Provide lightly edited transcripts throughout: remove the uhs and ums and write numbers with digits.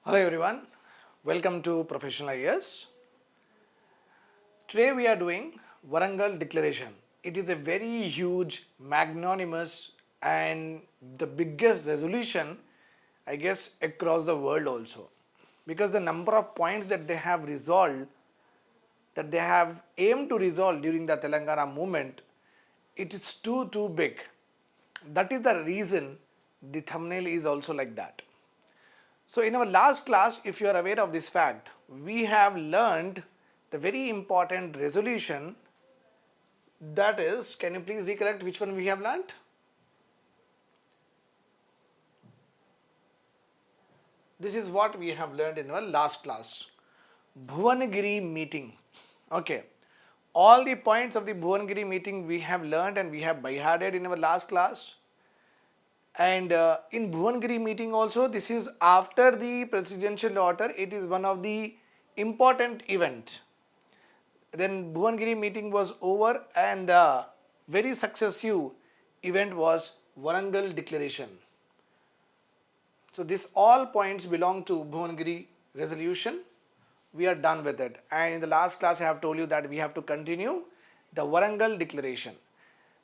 Hello everyone, welcome to Professional IAS. Today we are doing Warangal Declaration. It is a very huge, magnanimous and the biggest resolution I guess across the world also, because the number of points that they have resolved, that they have aimed to resolve during the Telangana movement, it is too big. That is the reason the thumbnail is also like that. So in our last class, if you are aware of this fact, we have learned the very important resolution, that is, can you please recollect which one we have learned? This is what we have learned in our last class. Bhuvanagiri meeting. Okay. All the points of the Bhuvanagiri meeting we have learned and we have by-hearted in our last class. And in Bhuvanagiri meeting also, this is after the presidential order, it is one of the important event. Then Bhuvanagiri meeting was over and the very successive event was Warangal Declaration. So this all points belong to Bhuvanagiri resolution. We are done with it. And in the last class I have told you that we have to continue the Warangal Declaration.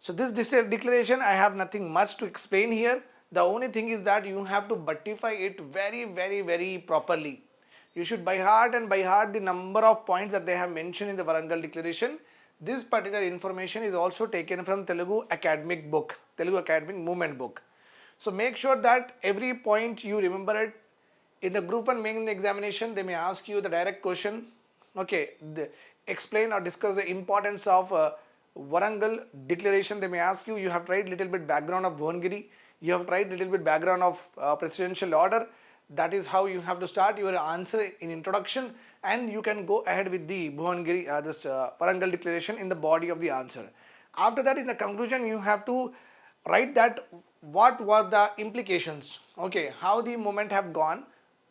So this declaration, I have nothing much to explain here. The only thing is that you have to buttify it very properly. You should by heart the number of points that they have mentioned in the Warangal Declaration. This particular information is also taken from Telugu academic book, Telugu academic movement book. So make sure that every point you remember it. In the Group 1 main examination, they may ask you the direct question. Okay, explain or discuss the importance of Warangal Declaration. They may ask you, you have tried little bit background of Bhuvanagiri, you have tried little bit background of presidential order. That is how you have to start your answer in introduction, and you can go ahead with the Bhuvanagiri, Warangal Declaration in the body of the answer. After that, in the conclusion, you have to write that what were the implications, okay, how the movement have gone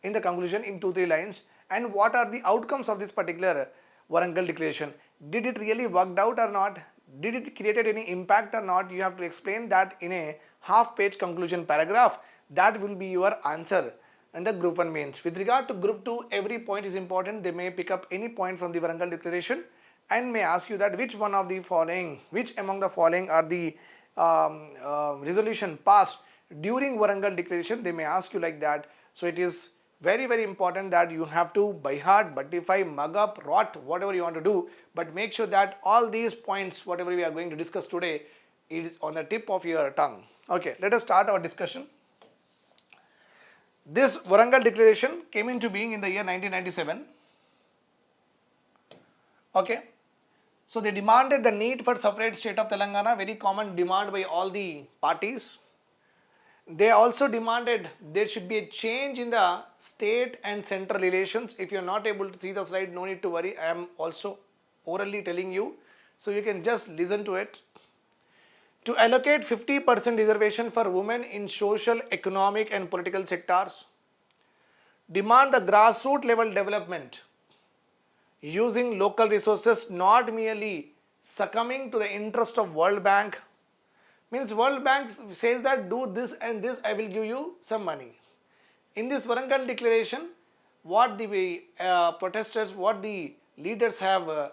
in the conclusion in 2-3 lines, and what are the outcomes of this particular Warangal Declaration. Did it really worked out or not? Did it created any impact or not? You have to explain that in a half-page conclusion paragraph. That will be your answer in the Group 1 mains. With regard to Group 2, every point is important. They may pick up any point from the Warangal Declaration and may ask you that which one of the following, which among the following are the resolution passed during Warangal Declaration. They may ask you like that. So it is very important that you have to by heart, buttify, mug up, rot, whatever you want to do, but make sure that all these points, whatever we are going to discuss today, is on the tip of your tongue. Okay, let us start our discussion. This Warangal Declaration came into being in the year 1997. Okay, so they demanded the need for separate state of Telangana, very common demand by all the parties. They also demanded there should be a change in the state and central relations. If you are not able to see the slide, no need to worry. I am also orally telling you, so you can just listen to it. To allocate 50% reservation for women in social, economic and political sectors. Demand the grassroots level development using local resources, not merely succumbing to the interest of World Bank. Means World Bank says that do this and this, I will give you some money. In this Warangal Declaration, what the protesters, what the leaders have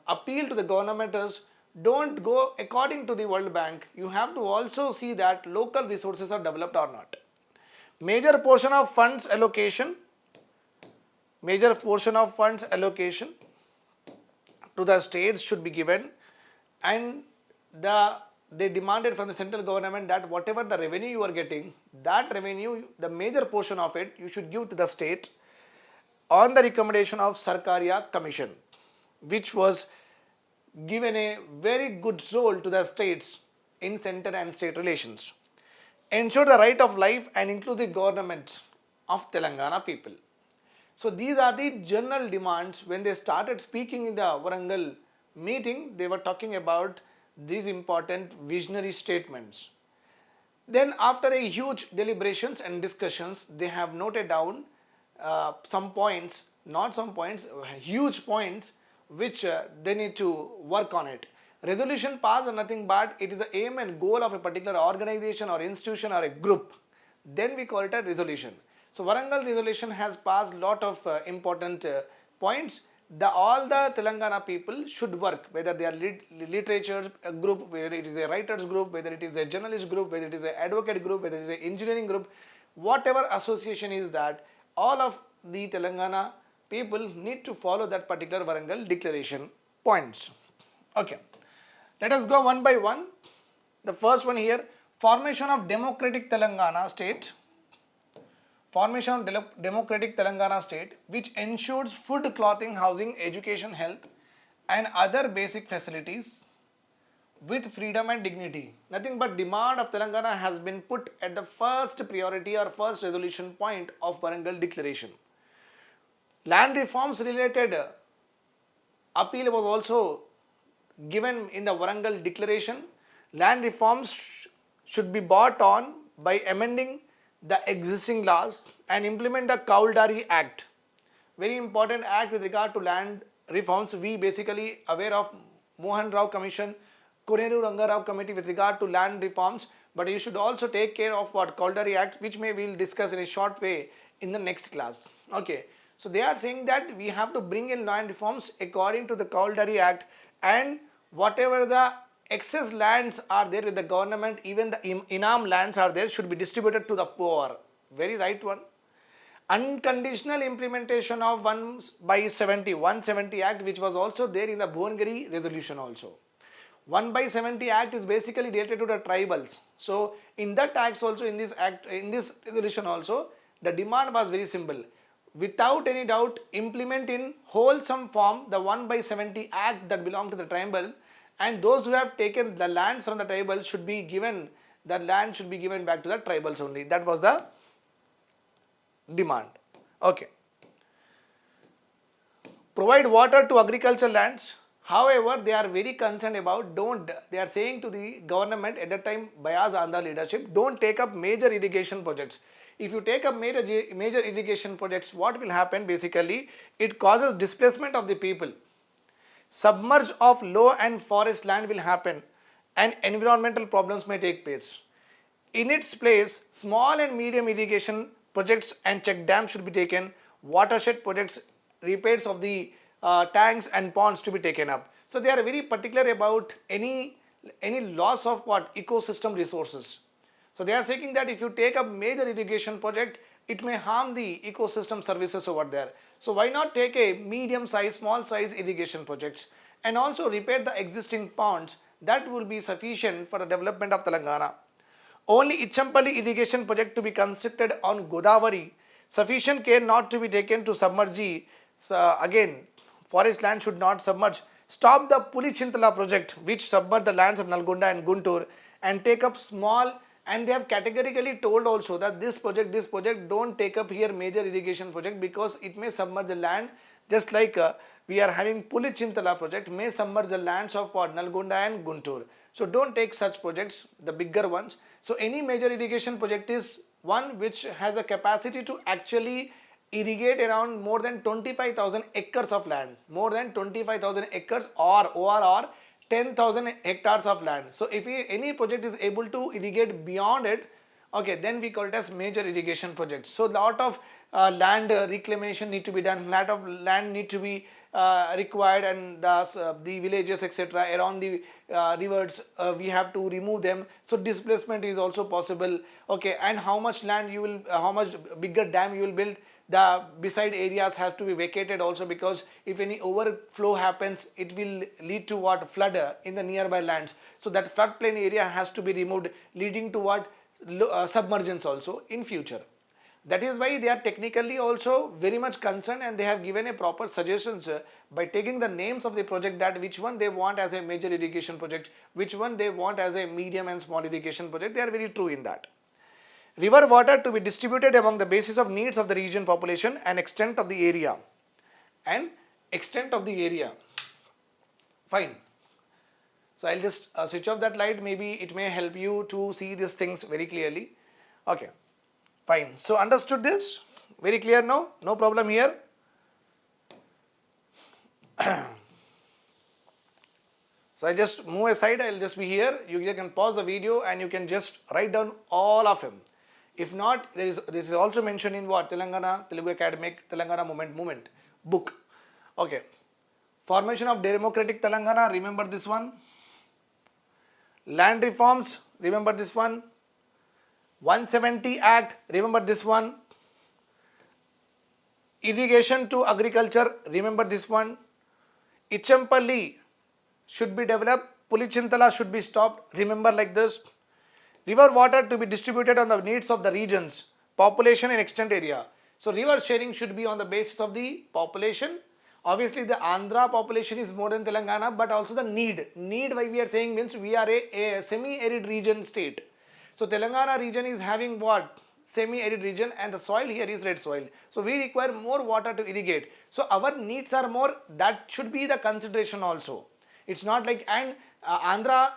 appealed to the government is, don't go according to the World Bank. You have to also see that local resources are developed or not. Major portion of funds allocation to the states should be given, and they demanded from the central government that whatever the revenue you are getting, that revenue, the major portion of it, you should give to the state on the recommendation of Sarkaria Commission, which was given a very good role to the states in center and state relations. Ensure the right of life and inclusive government of Telangana people. So these are the general demands. When they started speaking in the Warangal meeting, they were talking about these important visionary statements. Then after a huge deliberations and discussions, they have noted down some points, not some points, huge points which they need to work on it. Resolution passed are nothing but it is the aim and goal of a particular organization or institution or a group. Then we call it a resolution. So Warangal resolution has passed lot of important points. All the Telangana people should work, whether they are literature group, whether it is a writers group, whether it is a journalist group, whether it is a advocate group, whether it is a engineering group, whatever association is that, all of the Telangana people need to follow that particular Warangal declaration points. Okay, let us go one by one. The first one here, formation of democratic Telangana state. Formation of democratic Telangana state, which ensures food, clothing, housing, education, health and other basic facilities with freedom and dignity. Nothing but demand of Telangana has been put at the first priority or first resolution point of Warangal declaration. Land reforms related appeal was also given in the Warangal declaration. Land reforms should be brought on by amending the existing laws and implement the Kauldari Act. Very important act with regard to land reforms. We basically aware of Mohan Rao Commission, Koneru Ranga Rao Committee with regard to land reforms, but you should also take care of what Kauldari Act, which we will discuss in a short way in the next class. Okay, so they are saying that we have to bring in land reforms according to the Kauldari Act, and whatever the excess lands are there with the government, even the inam lands are there, should be distributed to the poor. Very right one. Unconditional implementation of 1/70 Act, which was also there in the Bhuvanagiri resolution also. 1/70 Act is basically related to the tribals. So in that act also, in this act, in this resolution also, the demand was very simple. Without any doubt, implement in wholesome form the 1/70 Act that belong to the tribal, and those who have taken the lands from the tribals should be given, the land should be given back to the tribals only. That was the demand. Okay. Provide water to agricultural lands. However, they are very concerned about, they are saying to the government at that time, Bayaz Andhra leadership, don't take up major irrigation projects. If you take up major irrigation projects, what will happen basically? It causes displacement of the people. Submerge of low and forest land will happen and environmental problems may take place. In its place, small and medium irrigation projects and check dams should be taken. Watershed projects, repairs of the tanks and ponds to be taken up. So they are very particular about any loss of what ecosystem resources. So they are saying that if you take up major irrigation project, it may harm the ecosystem services over there. So why not take a medium size, small size irrigation projects and also repair the existing ponds? That will be sufficient for the development of Telangana. Only Ichampalli irrigation project to be constructed on Godavari. Sufficient care not to be taken to submerge. So again, forest land should not submerge. Stop the Pulichintala project, which submerge the lands of Nalgonda and Guntur, and take up small. And they have categorically told also that this project don't take up here major irrigation project because it may submerge the land, just like we are having Pulichintala project may submerge the lands of Nalgonda and Guntur. So don't take such projects, the bigger ones. So any major irrigation project is one which has a capacity to actually irrigate around more than 25,000 acres of land, more than 25,000 acres or 10,000 hectares of land. So if any project is able to irrigate beyond it, okay, then we call it as major irrigation projects. So lot of land reclamation need to be done, lot of land need to be required, and the villages etc. around the rivers, we have to remove them. So displacement is also possible. Okay, and how much land you will, how much bigger dam you will build, the beside areas have to be vacated also, because if any overflow happens, it will lead to what, flood in the nearby lands. So that floodplain area has to be removed, leading to what, submergence also in future. That is why they are technically also very much concerned, and they have given a proper suggestions by taking the names of the project, that which one they want as a major irrigation project, which one they want as a medium and small irrigation project. They are very true in that. River water to be distributed among the basis of needs of the region population and extent of the area. And extent of the area. Fine. So I'll just switch off that light. Maybe it may help you to see these things very clearly. Okay. Fine. So understood this? Very clear now? No problem here? So I just move aside. I'll just be here. You can pause the video and you can just write down all of them. If not, this is also mentioned in what? Telangana, Telugu Academic, Telangana Movement book. Okay. Formation of Democratic Telangana, remember this one. Land reforms, remember this one. 170 Act, remember this one. Irrigation to agriculture, remember this one. Ichampalli should be developed, Pulichintala should be stopped, remember like this. River water to be distributed on the needs of the regions, population and extent area. So river sharing should be on the basis of the population. Obviously the Andhra population is more than Telangana, but also the need. Need, why we are saying, means we are a semi-arid region state. So Telangana region is having what? Semi-arid region, and the soil here is red soil. So we require more water to irrigate. So our needs are more, that should be the consideration also. It's not like, and Andhra,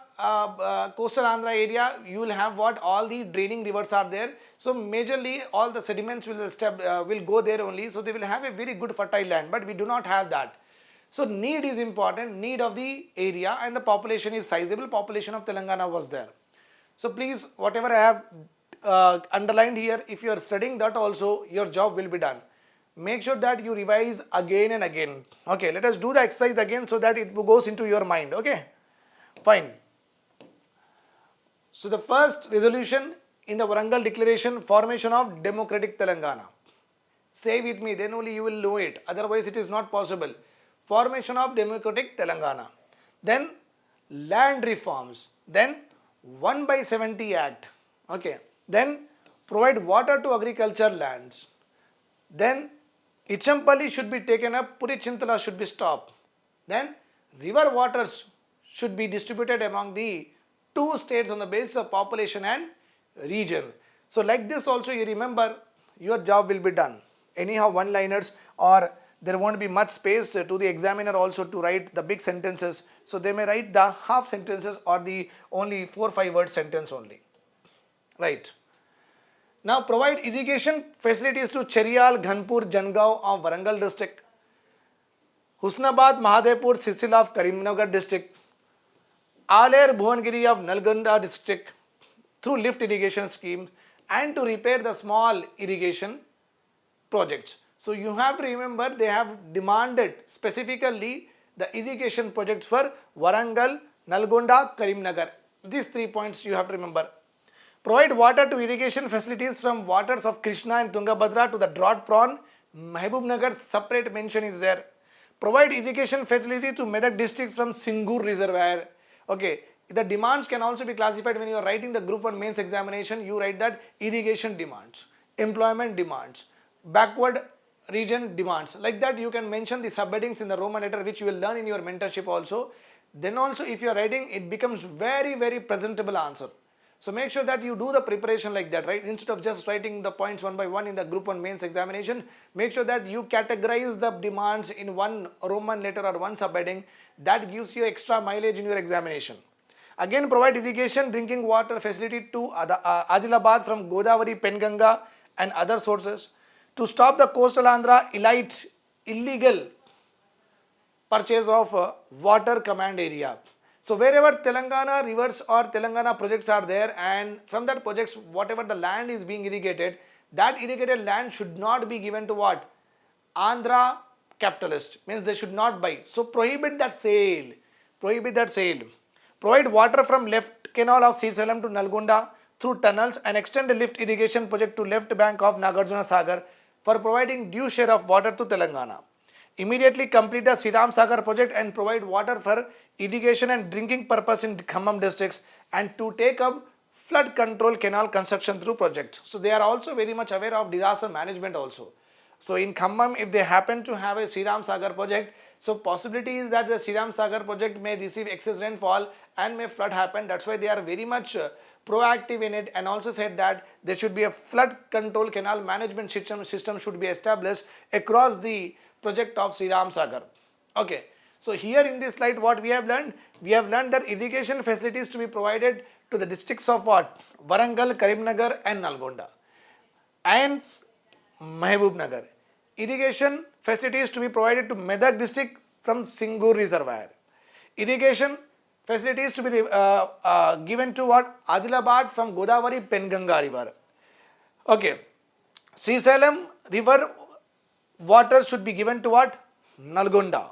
coastal Andhra area, you will have what? All the draining rivers are there. So majorly all the sediments will go there only. So they will have a very good fertile land, but we do not have that. So need is important, need of the area, and the population is sizable. Population of Telangana was there. So please, whatever I have underlined here, if you are studying that also, your job will be done. Make sure that you revise again and again. Okay, let us do the exercise again so that it goes into your mind. Okay, fine. So the first resolution in the Warangal Declaration, formation of Democratic Telangana. Say with me, then only you will know it. Otherwise it is not possible. Formation of Democratic Telangana. Then land reforms. Then 1/70 Act. Okay. Then provide water to agriculture lands. Then Ichampalli should be taken up, Purichintala should be stopped. Then river waters should be distributed among the two states on the basis of population and region. So like this also you remember, your job will be done. Anyhow one-liners, or there won't be much space to the examiner also to write the big sentences. So they may write the half sentences or the only 4-5 word sentence only. Right. Now provide irrigation facilities to Cheryal, Ghanpur, Jangaon of Warangal district, Husnabad, Mahadevpur, Sisal of Karimnagar district, Aler, Bhuvanagiri of Nalgonda district through lift irrigation scheme, and to repair the small irrigation projects. So you have to remember, they have demanded specifically the irrigation projects for Warangal, Nalgonda, Karimnagar. These 3 points you have to remember. Provide water to irrigation facilities from waters of Krishna and Tungabhadra to the drought-prone Mahbubnagar, separate mention is there. Provide irrigation facility to Medak districts from Singur reservoir. Okay, the demands can also be classified when you are writing the Group 1 mains examination. You write that irrigation demands, employment demands, backward region demands. Like that you can mention the subheadings in the Roman letter, which you will learn in your mentorship also. Then also if you are writing, it becomes very presentable answer. So make sure that you do the preparation like that, right? Instead of just writing the points one by one in the Group 1 mains examination, make sure that you categorize the demands in one Roman letter or one subheading. That gives you extra mileage in your examination. Again, provide irrigation drinking water facility to Adilabad from Godavari, Penganga and other sources. To stop the coastal Andhra illegal purchase of water command area. So wherever Telangana rivers or Telangana projects are there, and from that projects whatever the land is being irrigated, that irrigated land should not be given to what? Andhra capitalist, means they should not buy. So prohibit that sale. Prohibit that sale. Provide water from left canal of Srisalam to Nalgonda through tunnels and extend the lift irrigation project to left bank of Nagarjuna Sagar for providing due share of water to Telangana. Immediately complete the Sriram Sagar project and provide water for irrigation and drinking purpose in Khammam districts, and to take up flood control canal construction through project. So they are also very much aware of disaster management also. So in Khammam, if they happen to have a Sriram Sagar project, so possibility is that the Sriram Sagar project may receive excess rainfall and may flood happen. That's why they are very much proactive in it, and also said that there should be a flood control canal management system should be established across the project of Sriram Sagar. Okay. So here in this slide what we have learned? We have learned that irrigation facilities to be provided to the districts of what? Warangal, Karimnagar and Nalgonda and Mahbubnagar. Irrigation facilities to be provided to Medak district from Singur reservoir. Irrigation facilities to be given to what? Adilabad from Godavari Penganga river. Okay. Srisalem river water should be given to what? Nalgonda.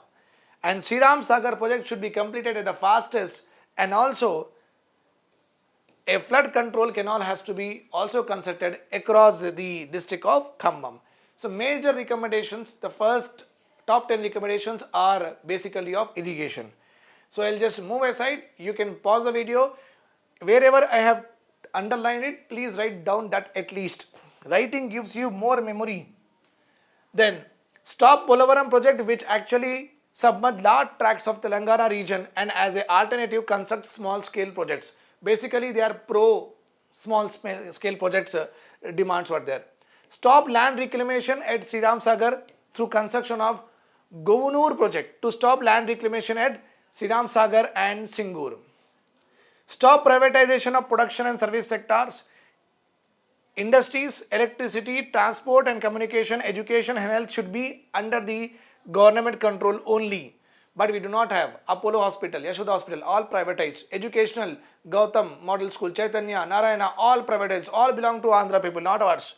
And Sriram Sagar project should be completed at the fastest, and also a flood control canal has to be also constructed across the district of Khambam. So major recommendations, the first top 10 recommendations are basically of irrigation. So I'll just move aside, you can pause the video. Wherever I have underlined it, please write down that at least. Writing gives you more memory. Then stop Polavaram project, which actually submerge large tracts of Telangana region, and as an alternative construct small scale projects. Basically they are pro small scale projects demands were there. Stop land reclamation at Sriram Sagar through construction of Govunur project to stop land reclamation at Sriram Sagar and Singur. Stop privatization of production and service sectors. Industries, electricity, transport and communication, education and health should be under the government control only. But we do not have Apollo Hospital, Yashoda Hospital, all privatized. Educational, Gautam Model School, Chaitanya, Narayana, all privatized, all belong to Andhra people, not ours.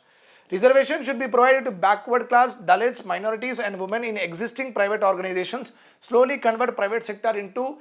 Reservation should be provided to backward class, Dalits, minorities and women in existing private organizations. Slowly convert private sector into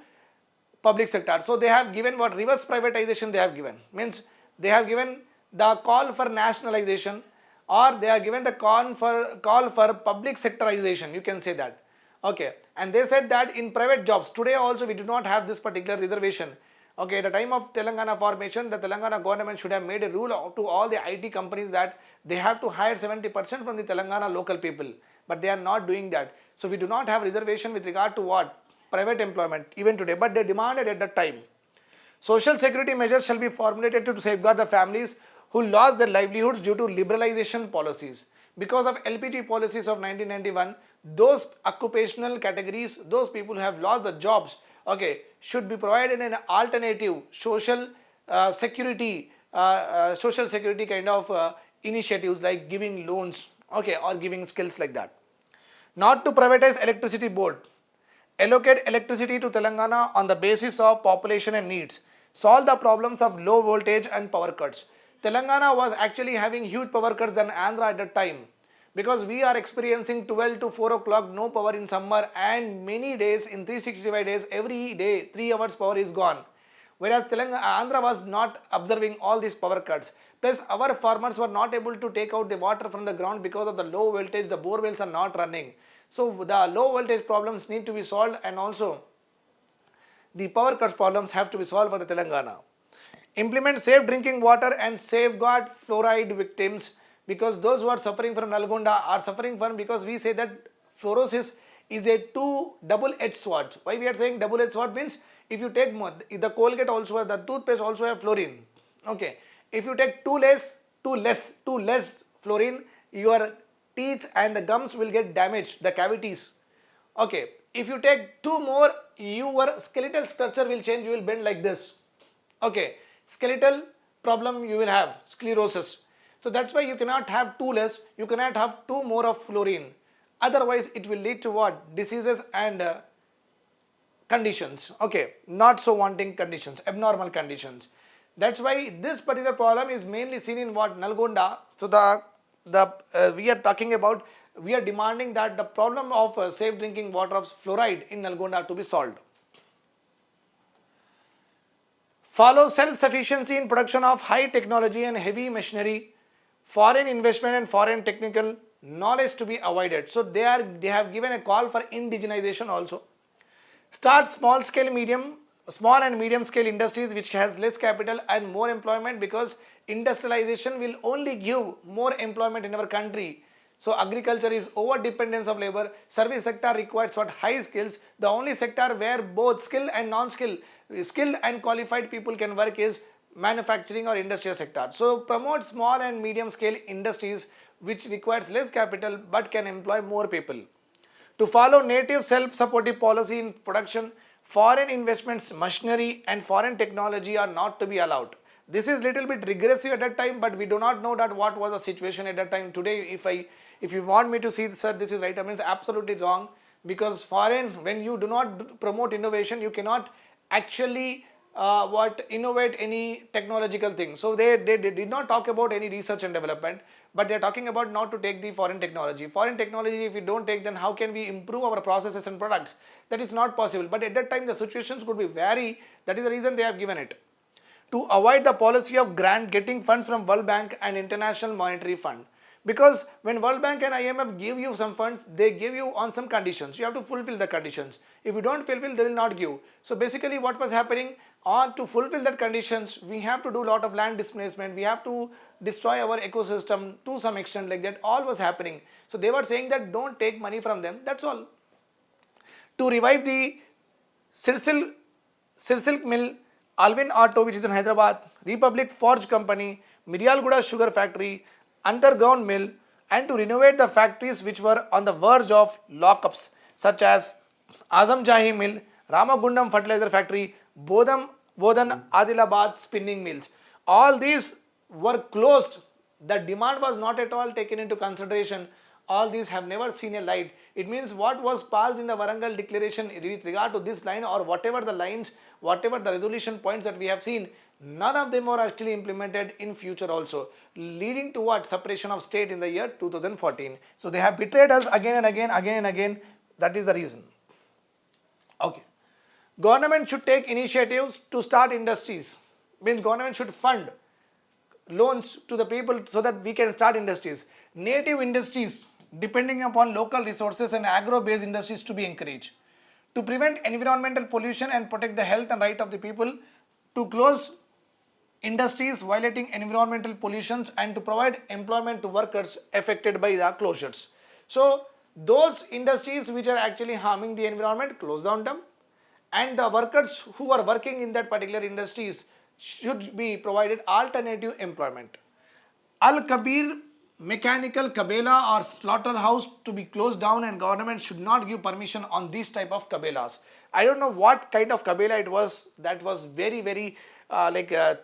public sector. So they have given what reverse privatization they have given. Means they have given the call for nationalization, or they are given the call for public sectorization, you can say that. Okay, and they said that in private jobs today also we do not have this particular reservation. Okay, at the time of Telangana formation, the Telangana government should have made a rule to all the IT companies that they have to hire 70% from the Telangana local people, but they are not doing that. So we do not have reservation with regard to what? Private employment even today, but they demanded at that time. Social security measures shall be formulated to safeguard the families who lost their livelihoods due to liberalization policies. Because of LPG policies of 1991, those occupational categories, those people who have lost the jobs, okay, should be provided an alternative social security kind of initiatives like giving loans, okay, or giving skills like that. Not to privatize electricity board. Allocate electricity to Telangana on the basis of population and needs. Solve the problems of low voltage and power cuts. Telangana was actually having huge power cuts than Andhra at that time, because we are experiencing 12 to 4 o'clock no power in summer, and many days in 365 days every day 3 hours power is gone. Whereas Andhra was not observing all these power cuts. Plus our farmers were not able to take out the water from the ground because of the low voltage, the bore wells are not running. So the low voltage problems need to be solved, and also the power cuts problems have to be solved for the Telangana. Implement safe drinking water and safeguard fluoride victims, because those who are suffering from Nalgonda are suffering from, because we say that fluorosis is a double-edged sword. Why we are saying double-edged sword means if you take more, the Colgate also, the toothpaste also have fluorine. Okay, if you take too less fluorine, your teeth and the gums will get damaged, the cavities. Okay, if you take too more, your skeletal structure will change, you will bend like this. Okay, skeletal problem you will have, sclerosis. So that's why you cannot have too less, you cannot have too more of fluorine. Otherwise it will lead to what? Diseases and conditions. Okay, not so wanting conditions, abnormal conditions. That's why this particular problem is mainly seen in what? Nalgonda. So we are talking about, we are demanding that the problem of safe drinking water of fluoride in Nalgonda to be solved. Follow self-sufficiency in production of high technology and heavy machinery. Foreign investment and foreign technical knowledge to be avoided. So they have given a call for indigenization also. Start small and medium scale industries which has less capital and more employment, because industrialization will only give more employment in our country. So agriculture is over dependence of labor. Service sector requires what? High skills. The only sector where both skilled and qualified people can work is manufacturing or industrial sector. So promote small and medium scale industries which requires less capital but can employ more people. To follow native self-supportive policy in production, foreign investments, machinery and foreign technology are not to be allowed. This is little bit regressive at that time, but we do not know that what was the situation at that time. Today, if you want me to see, sir, this is right, I mean, it's absolutely wrong, because foreign, when you do not promote innovation, you cannot actually innovate any technological thing. So they did not talk about any research and development, but they are talking about not to take the foreign technology. Foreign technology, if we don't take, then how can we improve our processes and products? That is not possible. But at that time the situations could be vary. That is the reason they have given it. To avoid the policy of grant getting funds from World Bank and International Monetary Fund. Because when World Bank and IMF give you some funds, they give you on some conditions. You have to fulfill the conditions. If you don't fulfill, they will not give. So basically what was happening, on to fulfill that conditions, we have to do a lot of land displacement. We have to destroy our ecosystem to some extent, like that all was happening. So they were saying that don't take money from them, that's all. To revive the Silk Mill, Alvin Auto, which is in Hyderabad, Republic Forge Company, Miryalguda Sugar Factory, Underground Mill, and to renovate the factories which were on the verge of lockups, such as Azam Jahi Mill, Ramagundam Fertilizer Factory, Bodan Adilabad Spinning Mills. All these were closed. The demand was not at all taken into consideration. All these have never seen a light. It means what was passed in the Warangal declaration with regard to this line, or whatever the lines, whatever the resolution points that we have seen, none of them were actually implemented in future also, leading to what? Separation of state in the year 2014. So they have betrayed us again and again. That is the reason. Okay. Government should take initiatives to start industries. Means government should fund loans to the people so that we can start industries. Native industries depending upon local resources and agro-based industries to be encouraged. To prevent environmental pollution and protect the health and right of the people, to close industries violating environmental pollutions, and to provide employment to workers affected by the closures. So those industries which are actually harming the environment, close down them, and the workers who are working in that particular industries should be provided alternative employment. Al Kabir mechanical kabela or slaughterhouse to be closed down, and government should not give permission on these type of kabelas. I don't know what kind of kabela it was, that was very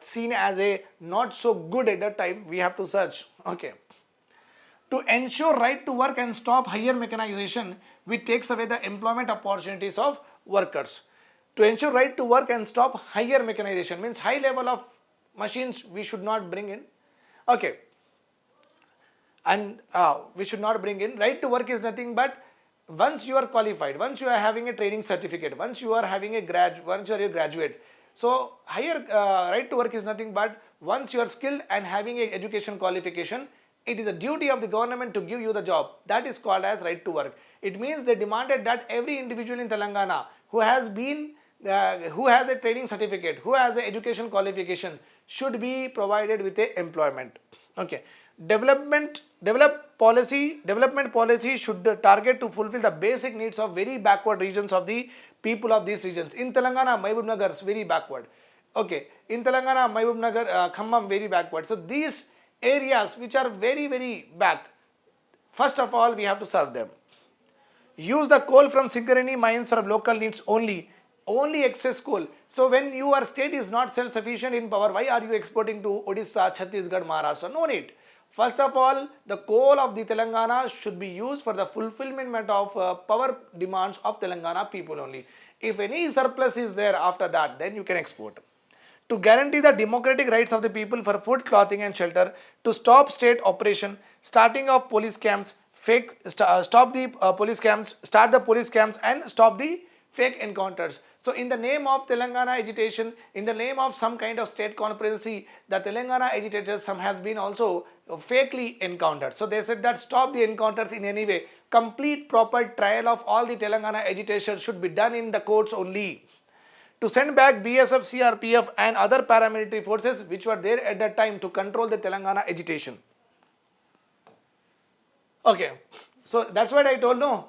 seen as a not so good at that time. We have to search. Okay. To ensure right to work and stop higher mechanization, which takes away the employment opportunities of workers. To ensure right to work and stop higher mechanization means high level of machines we should not bring in. Okay. And we should not bring in. Right to work is nothing but once you are qualified, once you are having a training certificate, once you are having once you are a graduate. So higher right to work is nothing but once you are skilled and having a education qualification, it is the duty of the government to give you the job. That is called as right to work. It means they demanded that every individual in Telangana who has a training certificate, who has an education qualification, should be provided with a employment. Okay. Development policy should target to fulfill the basic needs of very backward regions of the people of these regions. In Telangana, Mahbub Nagar is very backward. Okay. In Telangana, Mahbub Nagar, Khammam very backward. So these areas which are very back, first of all we have to serve them. Use the coal from Singareni mines for local needs only excess coal. So when your state is not self-sufficient in power, why are you exporting to Odisha, Chhattisgarh, Maharashtra? No need. First of all, the coal of the Telangana should be used for the fulfillment of power demands of Telangana people only. If any surplus is there after that, then you can export. To guarantee the democratic rights of the people for food, clothing and shelter, to stop state operation, starting of police camps, start the police camps and stop the fake encounters. So in the name of Telangana agitation, in the name of some kind of state conspiracy, the Telangana agitators some has been also fakely encountered. So they said that stop the encounters in any way. Complete proper trial of all the Telangana agitators should be done in the courts only. To send back BSF, CRPF and other paramilitary forces which were there at that time to control the Telangana agitation. Okay, so that's what I told. No,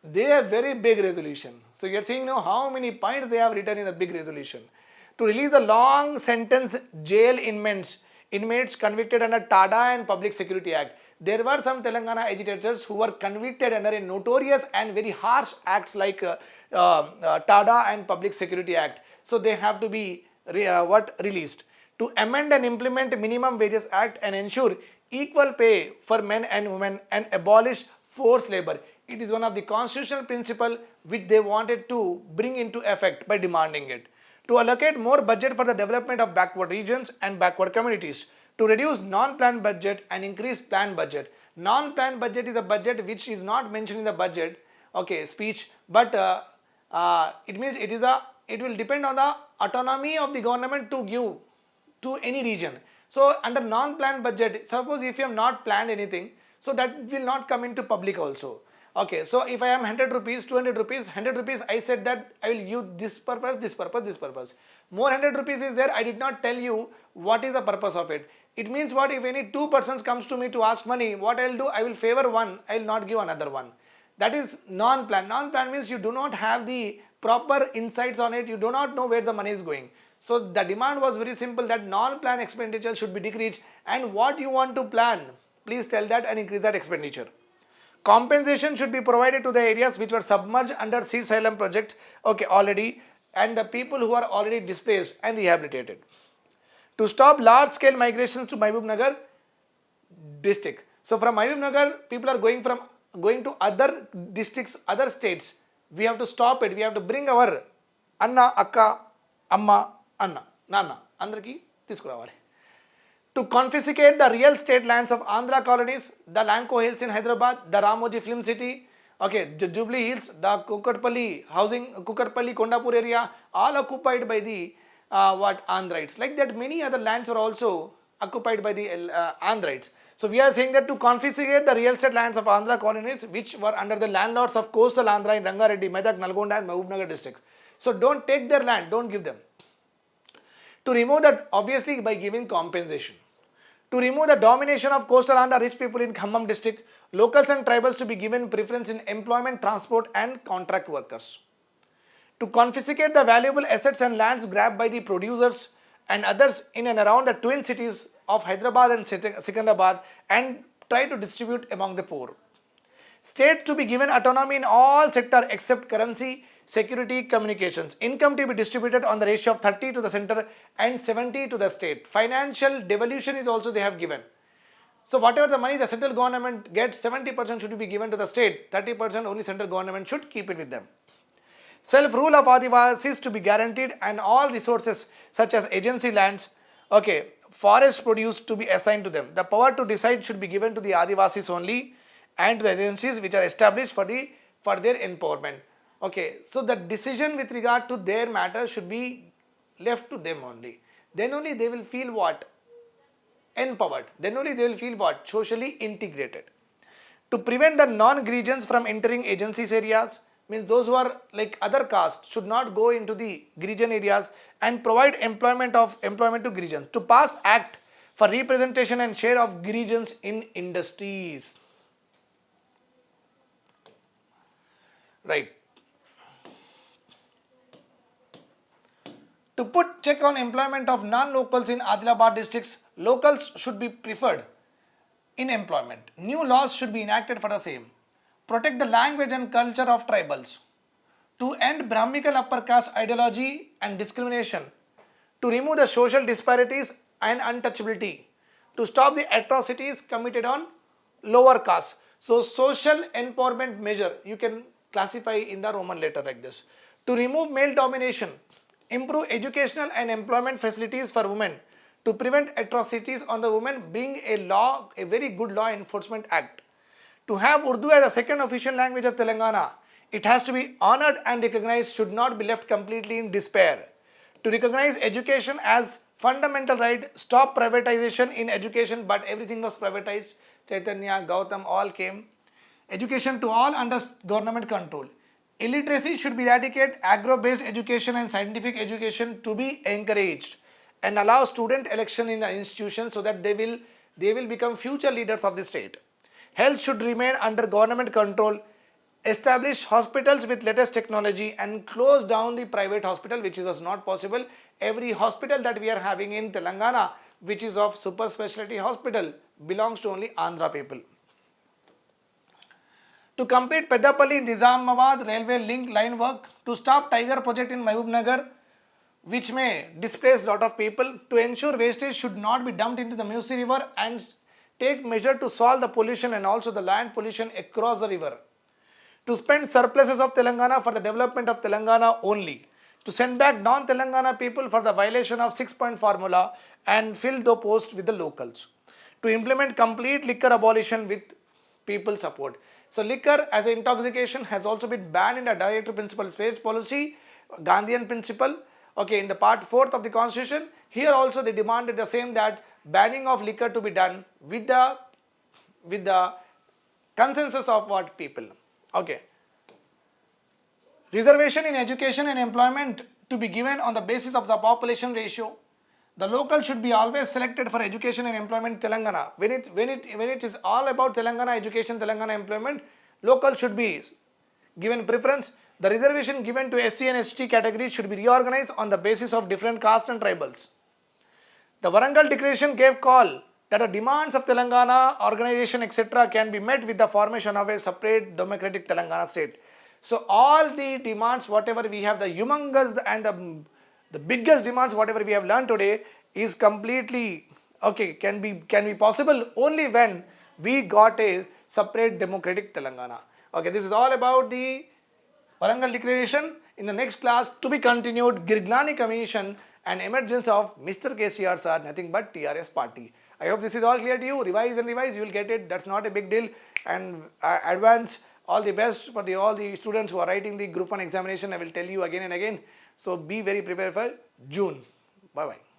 they have very big resolution. So you are seeing now how many points they have written in the big resolution. To release the long sentence jail inmates convicted under TADA and Public Security Act. There were some Telangana agitators who were convicted under a notorious and very harsh acts like TADA and Public Security Act. So they have to be released. To amend and implement Minimum Wages Act and ensure equal pay for men and women and abolish forced labor. It is one of the constitutional principles which they wanted to bring into effect by demanding it. To allocate more budget for the development of backward regions and backward communities. To reduce non-planned budget and increase planned budget. Non-planned budget is a budget which is not mentioned in the budget, okay, speech, but it means it will depend on the autonomy of the government to give to any region. So under non-planned budget, suppose if you have not planned anything, so that will not come into public also. Okay, so if I am 100 rupees, 200 rupees, 100 rupees, I said that I will use this purpose, this purpose, this purpose. More 100 rupees is there, I did not tell you what is the purpose of it. It means what, if any two persons comes to me to ask money, what I will do, I will favor one, I will not give another one. That is non-plan. Non-plan means you do not have the proper insights on it, you do not know where the money is going. So the demand was very simple, that non-plan expenditure should be decreased, and what you want to plan, please tell that and increase that expenditure. Compensation should be provided to the areas which were submerged under Sea Asylum project, okay, already, and the people who are already displaced and rehabilitated. To stop large scale migrations to Mahbubnagar district. So from Mahbubnagar, people are going to other districts, other states. We have to stop it. We have to bring our Anna, Akka, Amma, Anna, Nana, Andraki, Tiskuravali. To confiscate the real estate lands of Andhra colonies, the Lanco Hills in Hyderabad, the Ramoji Film City, okay, the Jubilee Hills, the Kukatpalli housing, Kukatpalli, Kondapur area, all occupied by the Andhrites. Like that, many other lands were also occupied by the Andhrites. So we are saying that to confiscate the real estate lands of Andhra colonies, which were under the landlords of coastal Andhra in Rangareddy, Medak, Nalgonda and Mahbubnagar districts. So don't take their land, don't give them. To remove that, obviously by giving compensation. To remove the domination of coastal Andhra rich people in Khammam district, locals and tribals to be given preference in employment, transport and contract workers. To confiscate the valuable assets and lands grabbed by the producers and others in and around the twin cities of Hyderabad and Secunderabad and try to distribute among the poor. State to be given autonomy in all sectors except currency, security, communications. Income to be distributed on the ratio of 30 to the center and 70 to the state. Financial devolution is also they have given. So whatever the money the central government gets, 70% should be given to the state, 30% only central government should keep it with them. Self-rule of Adivasis to be guaranteed and all resources such as agency lands, okay, forest produce to be assigned to them. The power to decide should be given to the Adivasis only and to the agencies which are established for their empowerment. Okay, so the decision with regard to their matter should be left to them only. Then only they will feel what? Empowered. Then only they will feel what? Socially integrated. To prevent the non-Grijans from entering agencies areas, means those who are like other castes should not go into the Grijan areas and provide employment to Grijans. To pass act for representation and share of Grijans in industries. Right. To put check on employment of non-locals in Adilabad districts, locals should be preferred in employment. New laws should be enacted for the same. Protect the language and culture of tribals. To end Brahmical upper caste ideology and discrimination. To remove the social disparities and untouchability. To stop the atrocities committed on lower castes. So social empowerment measure you can classify in the Roman letter like this. To remove male domination. Improve educational and employment facilities for women to prevent atrocities on the women, being a very good law enforcement act. To have Urdu as a second official language of Telangana, it has to be honored and recognized, should not be left completely in despair. To recognize education as fundamental right, stop privatization in education, but everything was privatized. Chaitanya, Gautam all came. Education to all under government control. Illiteracy should be eradicated, agro-based education and scientific education to be encouraged and allow student election in the institution so that they will become future leaders of the state. Health should remain under government control, establish hospitals with latest technology and close down the private hospital, which was not possible. Every hospital that we are having in Telangana, which is of super specialty hospital, belongs to only Andhra people. To complete Peddapalli Nizamabad railway link line work, to stop Tiger project in Mahbubnagar, which may displace lot of people, to ensure wastage should not be dumped into the Musi river and take measure to solve the pollution and also the land pollution across the river. To spend surpluses of Telangana for the development of Telangana only. to send back non-Telangana people for the violation of 6-point formula and fill the post with the locals. To implement complete liquor abolition with people support. So liquor as an intoxication has also been banned in the Director Principal Space Policy, Gandhian principle. Okay, in the part 4th of the Constitution, here also they demanded the same, that banning of liquor to be done with the consensus of what people. Okay. Reservation in education and employment to be given on the basis of the population ratio. The local should be always selected for education and employment in Telangana. When it is all about Telangana education, Telangana employment, local should be given preference. The reservation given to SC and ST categories should be reorganized on the basis of different castes and tribals. The Warangal Declaration gave call that the demands of Telangana organization etc. can be met with the formation of a separate democratic Telangana state. So all the demands, whatever we have, the humongous and the biggest demands, whatever we have learned today, is completely okay, can be possible only when we got a separate democratic Telangana. Okay, this is all about the Warangal Declaration. In the next class, to be continued, Girglani Commission and emergence of Mr. KCR sir, nothing but TRS party. I hope this is all clear to you. Revise and revise, you will get it. That's not a big deal. And advance all the best for all the students who are writing the Group 1 examination. I will tell you again and again. So be very prepared for June. Bye bye.